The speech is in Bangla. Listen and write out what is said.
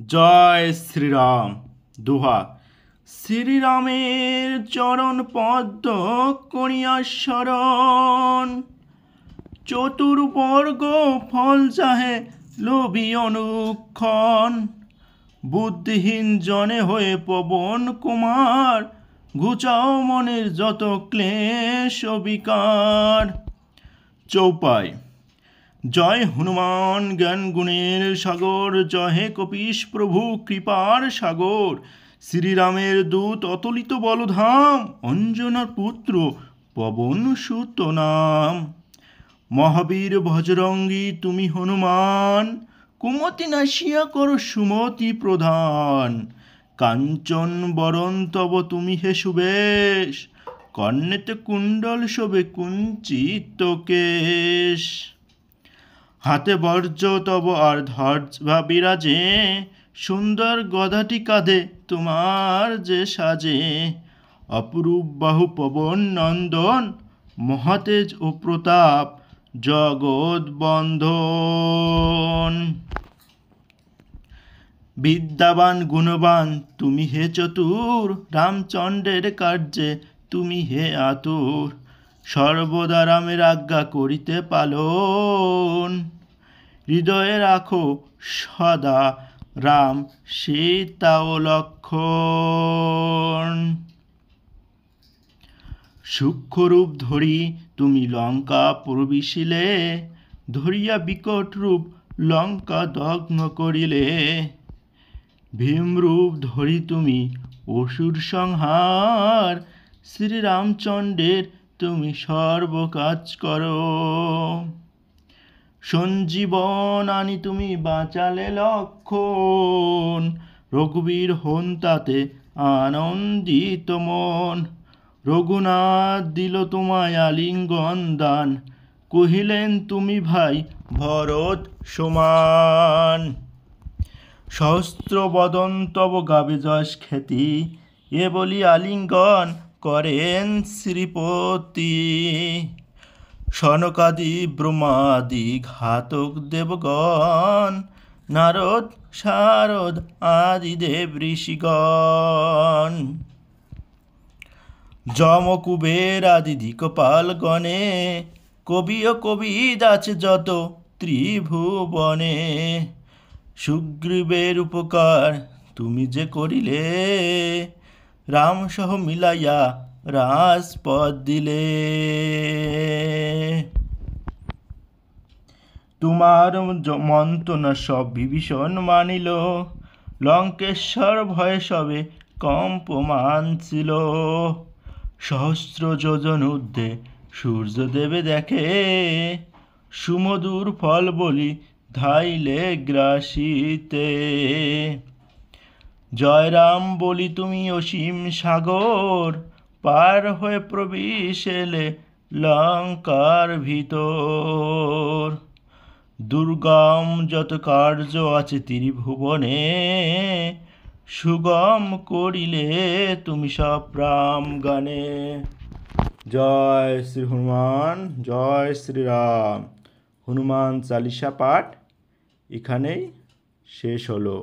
জয় শ্রীরাম। দোহা। শ্রীরামের চরণ পদ্ম করিয়া শরণ, চতুর্বর্গ ফল চাহে লোভী অনুক্ষণ। বুদ্ধিহীন জনে হয়ে পবন কুমার, ঘুচাও মনের যত ক্লেশ বিকার। চৌপাই। জয় হনুমান জ্ঞান গুণের সাগর, জয় হে কপীশ প্রভু কৃপার সাগর। শ্রীরামের দূত অতুলিত বলধাম, অঞ্জনার পুত্র পবন সুত নাম। মহাবীর বজরঙ্গী তুমি হনুমান, কুমতি নাশিয়া করো সুমতি প্রধান। কাঞ্চন বরণ তব তুমি হে সুবেশ, কর্ণেতে কুণ্ডল শোভে কুঞ্চিত কেশ। হাতে বর্জ্য তব আর ধ্বজা বিরাজে, সুন্দর গদাটি কাঁধে তোমার যে সাজে। অপরূপ বাহু পবন নন্দন, মহাতেজ ও প্রতাপ জগৎ বন্ধন। বিদ্যাবান গুণবান তুমি হে চতুর, রামচন্দ্রের কার্যে তুমি হে আতুর। সর্বদা রামের আজ্ঞা করিতে পালন, হৃদয়ে রাখো সদা রাম সীতা ও লক্ষ্মণ। সূক্ষ্মরূপ ধরি তুমি লঙ্কা প্রবিশিলে, ধরিয়া বিকট রূপ লঙ্কা দগ্ন করিলে। ভীমরূপ ধরি তুমি অসুর সংহার, শ্রীরামচন্দ্রের তুমি সর্বকাজ করো। সঞ্জীবন আনি তুমি বাঁচালে লক্ষণ, রঘুবীর হন তাতে আনন্দিত মন। রঘুনাথ দিল তোমায় আলিঙ্গন দান, কহিলেন তুমি ভাই ভরত সমান। সহস্র বদন তব গাবে যশ খ্যাতি, এ বলি আলিঙ্গন করেন শ্রীপতি। সনকাদি ব্রহ্মাদি ঘাতক দেবগণ, নারদ শারদ আদি দেব ঋষিগণ। যম কুবের আদি দিকপাল গণে, কবি ও কবিদ আছে যত ত্রিভুবনে। সুগ্রীবের উপকার তুমি যে করিলে, রাম সহ মিলাইয়া রাজপদ দিলে। তোমার মন্ত্রণা সব বিভীষণ মানিল, লঙ্কেশ্বর ভয়ে সবে কম্পমান ছিল। সহস্র যোজন ঊর্ধ্বে সূর্যদেবে দেখে, সুমধুর ফল বলি ধাইলে গ্রাসিতে। জয় রাম বলি তুমি অসীম সাগর, পার হয়ে প্রবেশ এলে লঙ্কার ভিতর। দুর্গম যত কার্য আছে ত্রিভুবনে, সুগম করিলে তুমি সব রাম গানে। জয় শ্রী হনুমান, জয় শ্রীরাম। হনুমান চালিসা পাঠ এখানেই শেষ হলো।